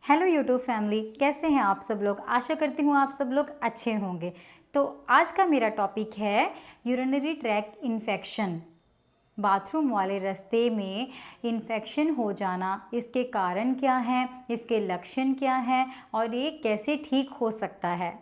Hello YouTube family, कैसे हैं आप सब लोग। आशा करती हूँ आप सब लोग अच्छे होंगे। तो आज का मेरा टॉपिक है यूरिनरी ट्रैक्ट इन्फेक्शन। बाथरूम वाले रास्ते में इन्फेक्शन हो जाना, इसके कारण क्या हैं, इसके लक्षण क्या हैं और ये कैसे ठीक हो सकता है।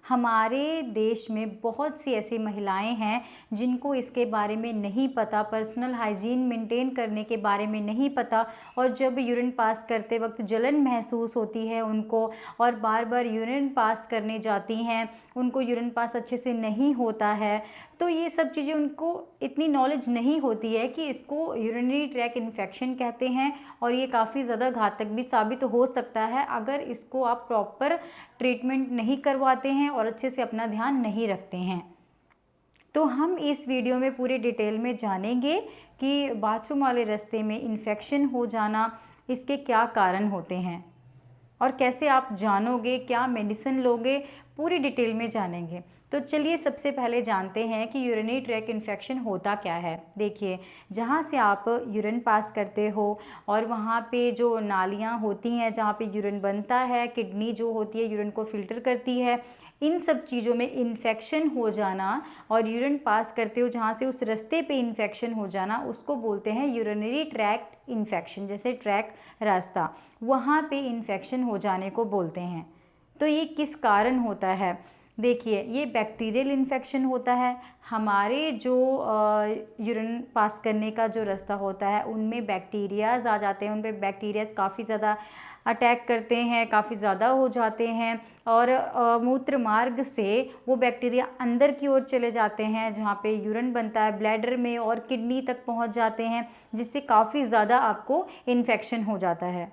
हमारे देश में बहुत सी ऐसी महिलाएं हैं जिनको इसके बारे में नहीं पता, पर्सनल हाइजीन मेंटेन करने के बारे में नहीं पता, और जब यूरिन पास करते वक्त जलन महसूस होती है उनको, और बार बार यूरिन पास करने जाती हैं, उनको यूरिन पास अच्छे से नहीं होता है। तो ये सब चीज़ें उनको इतनी नॉलेज नहीं होती है कि इसको यूरिनरी ट्रैक्ट इन्फेक्शन कहते हैं, और ये काफ़ी ज़्यादा घातक भी साबित हो सकता है अगर इसको आप प्रॉपर ट्रीटमेंट नहीं करवाते हैं और अच्छे से अपना ध्यान नहीं रखते हैं। तो हम इस वीडियो में पूरे डिटेल में जानेंगे कि बाथरूम वाले रास्ते में इन्फेक्शन हो जाना, इसके क्या कारण होते हैं और कैसे आप जानोगे, क्या मेडिसिन लोगे, पूरी डिटेल में जानेंगे। तो चलिए सबसे पहले जानते हैं कि यूरिनरी ट्रैक्ट इन्फेक्शन होता क्या है। देखिए, जहाँ से आप यूरिन पास करते हो और वहाँ पे जो नालियाँ होती हैं जहाँ पे यूरिन बनता है, किडनी जो होती है यूरिन को फिल्टर करती है, इन सब चीज़ों में इन्फेक्शन हो जाना और यूरिन पास करते हो जहाँ से उस रास्ते पे इन्फेक्शन हो जाना, उसको बोलते हैं यूरिनरी ट्रैक्ट इन्फेक्शन। जैसे ट्रैक रास्ता, वहाँ पे इन्फेक्शन हो जाने को बोलते हैं। तो ये किस कारण होता है? देखिए, ये बैक्टीरियल इन्फेक्शन होता है। हमारे जो यूरिन पास करने का जो रास्ता होता है उनमें बैक्टीरियाज आ जाते हैं, उन पे बैक्टीरियाज काफ़ी ज़्यादा अटैक करते हैं, काफ़ी ज़्यादा हो जाते हैं, और मूत्र मार्ग से वो बैक्टीरिया अंदर की ओर चले जाते हैं जहाँ पे यूरिन बनता है, ब्लैडर में और किडनी तक पहुँच जाते हैं, जिससे काफ़ी ज़्यादा आपको इन्फेक्शन हो जाता है।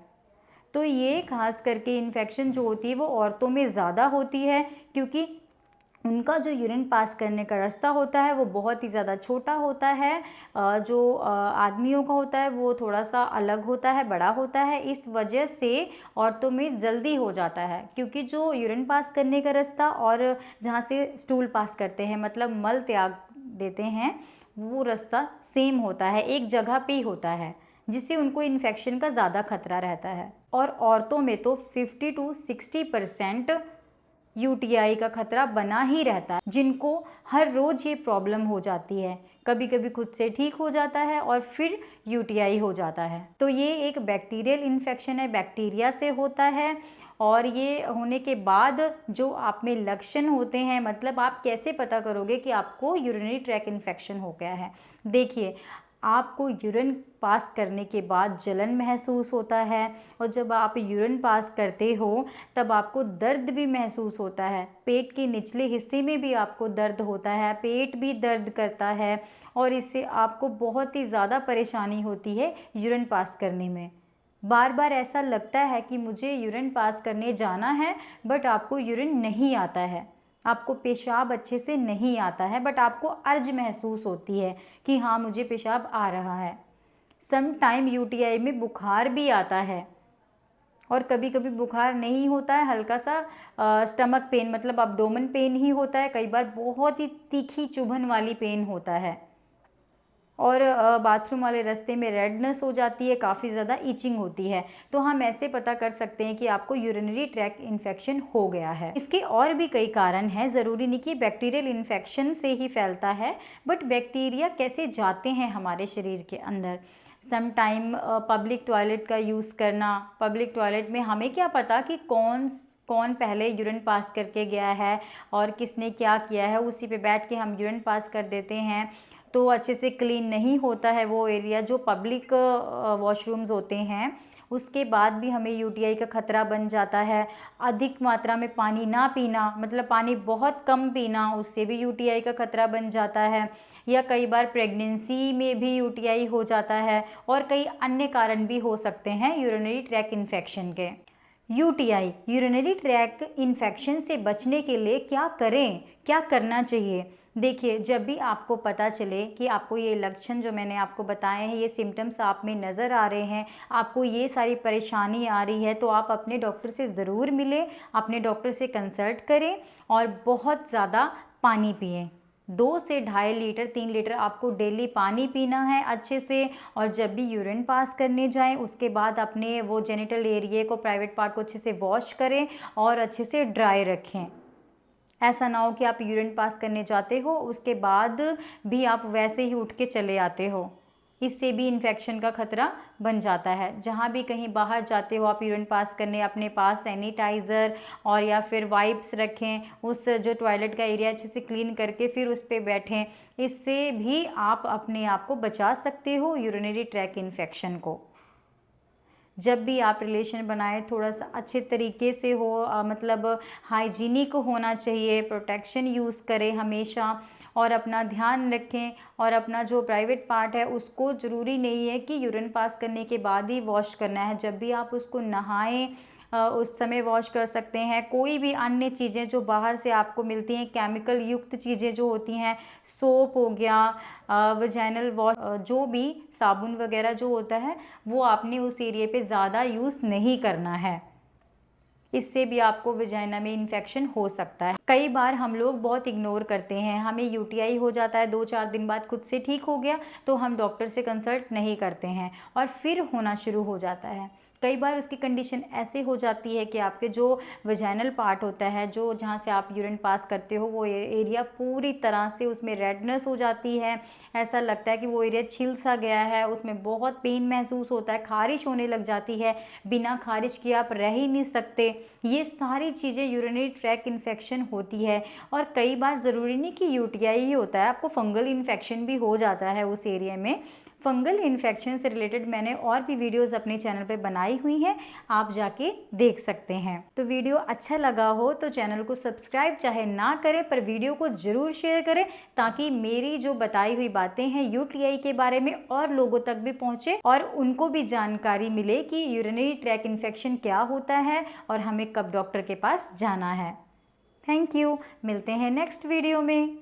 तो ये खास करके इन्फेक्शन जो होती है वो औरतों में ज़्यादा होती है, क्योंकि उनका जो यूरिन पास करने का रास्ता होता है वो बहुत ही ज़्यादा छोटा होता है। जो आदमियों का होता है वो थोड़ा सा अलग होता है, बड़ा होता है। इस वजह से औरतों में जल्दी हो जाता है, क्योंकि जो यूरिन पास करने का रास्ता और जहाँ से स्टूल पास करते हैं, मतलब मल त्याग देते हैं, वो रास्ता सेम होता है, एक जगह पे ही होता है, जिससे उनको इन्फेक्शन का ज़्यादा खतरा रहता है। और औरतों में तो 50 to 60% यूटीआई का खतरा बना ही रहता है, जिनको हर रोज़ ये प्रॉब्लम हो जाती है। कभी कभी खुद से ठीक हो जाता है और फिर यूटीआई हो जाता है। तो ये एक बैक्टीरियल इन्फेक्शन है, बैक्टीरिया से होता है। और ये होने के बाद जो आप में लक्षण होते हैं, मतलब आप कैसे पता करोगे कि आपको यूरिनरी ट्रैक्ट इन्फेक्शन हो गया है। देखिए, आपको यूरिन पास करने के बाद जलन महसूस होता है, और जब आप यूरिन पास करते हो तब आपको दर्द भी महसूस होता है। पेट के निचले हिस्से में भी आपको दर्द होता है, पेट भी दर्द करता है, और इससे आपको बहुत ही ज़्यादा परेशानी होती है यूरिन पास करने में। बार बार ऐसा लगता है कि मुझे यूरिन पास करने जाना है, बट आपको यूरिन नहीं आता है, आपको पेशाब अच्छे से नहीं आता है, बट आपको अर्ज महसूस होती है कि हाँ मुझे पेशाब आ रहा है। सम टाइम यूटीआई में बुखार भी आता है, और कभी कभी बुखार नहीं होता है, हल्का सा स्टमक पेन, मतलब अब्डोमेन पेन ही होता है। कई बार बहुत ही तीखी चुभन वाली पेन होता है, और बाथरूम वाले रास्ते में रेडनेस हो जाती है, काफ़ी ज़्यादा ईचिंग होती है। तो हम ऐसे पता कर सकते हैं कि आपको यूरिनरी ट्रैक्ट इन्फेक्शन हो गया है। इसके और भी कई कारण हैं, ज़रूरी नहीं कि बैक्टीरियल इन्फेक्शन से ही फैलता है, बट बैक्टीरिया कैसे जाते हैं हमारे शरीर के अंदर। सम टाइम पब्लिक टॉयलेट का यूज़ करना, पब्लिक टॉयलेट में हमें क्या पता कि कौन पहले यूरिन पास करके गया है और किसने क्या किया है, उसी पे बैठ के हम यूरिन पास कर देते हैं। तो अच्छे से क्लीन नहीं होता है वो एरिया, जो पब्लिक वॉशरूम्स होते हैं। उसके बाद भी हमें यूटीआई का खतरा बन जाता है। अधिक मात्रा में पानी ना पीना, मतलब पानी बहुत कम पीना, उससे भी यूटीआई का खतरा बन जाता है। या कई बार प्रेगनेंसी में भी यूटीआई हो जाता है, और कई अन्य कारण भी हो सकते हैं यूरिनरी ट्रैक्ट इन्फेक्शन के। यूटीआई, यूरिनरी ट्रैक्ट इन्फेक्शन से बचने के लिए क्या करें, क्या करना चाहिए। देखिए, जब भी आपको पता चले कि आपको ये लक्षण जो मैंने आपको बताए हैं, ये सिम्टम्स आप में नज़र आ रहे हैं, आपको ये सारी परेशानी आ रही है, तो आप अपने डॉक्टर से ज़रूर मिलें, अपने डॉक्टर से कंसल्ट करें और बहुत ज़्यादा पानी पिएं। 2 से 2.5 लीटर 3 लीटर आपको डेली पानी पीना है अच्छे से। और जब भी यूरिन पास करने जाएं उसके बाद अपने वो जेनिटल एरिया को, प्राइवेट पार्ट को अच्छे से वॉश करें और अच्छे से ड्राई रखें। ऐसा ना हो कि आप यूरिन पास करने जाते हो उसके बाद भी आप वैसे ही उठ के चले आते हो, इससे भी इन्फेक्शन का खतरा बन जाता है। जहाँ भी कहीं बाहर जाते हो आप यूरिन पास करने, अपने पास सैनिटाइज़र और या फिर वाइप्स रखें, उस जो टॉयलेट का एरिया अच्छे से क्लीन करके फिर उस पर बैठें। इससे भी आप अपने आप को बचा सकते हो यूरिनरी ट्रैक इन्फेक्शन को। जब भी आप रिलेशन बनाएं थोड़ा सा अच्छे तरीके से हो, मतलब हाइजीनिक होना चाहिए, प्रोटेक्शन यूज़ करें हमेशा और अपना ध्यान रखें। और अपना जो प्राइवेट पार्ट है उसको ज़रूरी नहीं है कि यूरिन पास करने के बाद ही वॉश करना है, जब भी आप उसको नहाएं उस समय वॉश कर सकते हैं। कोई भी अन्य चीज़ें जो बाहर से आपको मिलती हैं, केमिकल युक्त चीज़ें जो होती हैं, सोप हो गया, वजाइनल वॉश, जो भी साबुन वगैरह जो होता है वो आपने उस एरिया पे ज़्यादा यूज़ नहीं करना है, इससे भी आपको वजाइना में इन्फेक्शन हो सकता है। कई बार हम लोग बहुत इग्नोर करते हैं, हमें यूटीआई हो जाता है 2-4 दिन बाद खुद से ठीक हो गया तो हम डॉक्टर से कंसल्ट नहीं करते हैं और फिर होना शुरू हो जाता है। कई बार उसकी कंडीशन ऐसे हो जाती है कि आपके जो वजाइनल पार्ट होता है, जो जहाँ से आप यूरिन पास करते हो, वो एरिया पूरी तरह से उसमें रेडनेस हो जाती है। ऐसा लगता है कि वो एरिया छिल सा गया है, उसमें बहुत पेन महसूस होता है, खारिश होने लग जाती है, बिना खारिश किए आप रह ही नहीं सकते। ये सारी चीज़ें यूरिनरी ट्रैक इन्फेक्शन होती है। और कई बार ज़रूरी नहीं कि यूटीआई ही होता है, आपको फंगल इन्फेक्शन भी हो जाता है उस एरिया में। फंगल इन्फेक्शन से रिलेटेड मैंने और भी वीडियोस अपने चैनल पे बनाई हुई हैं, आप जाके देख सकते हैं। तो वीडियो अच्छा लगा हो तो चैनल को सब्सक्राइब चाहे ना करें पर वीडियो को ज़रूर शेयर करें, ताकि मेरी जो बताई हुई बातें हैं यूटीआई के बारे में और लोगों तक भी पहुँचे और उनको भी जानकारी मिले कि यूरिनरी ट्रैक इन्फेक्शन क्या होता है और हमें कब डॉक्टर के पास जाना है। थैंक यू, मिलते हैं नेक्स्ट वीडियो में।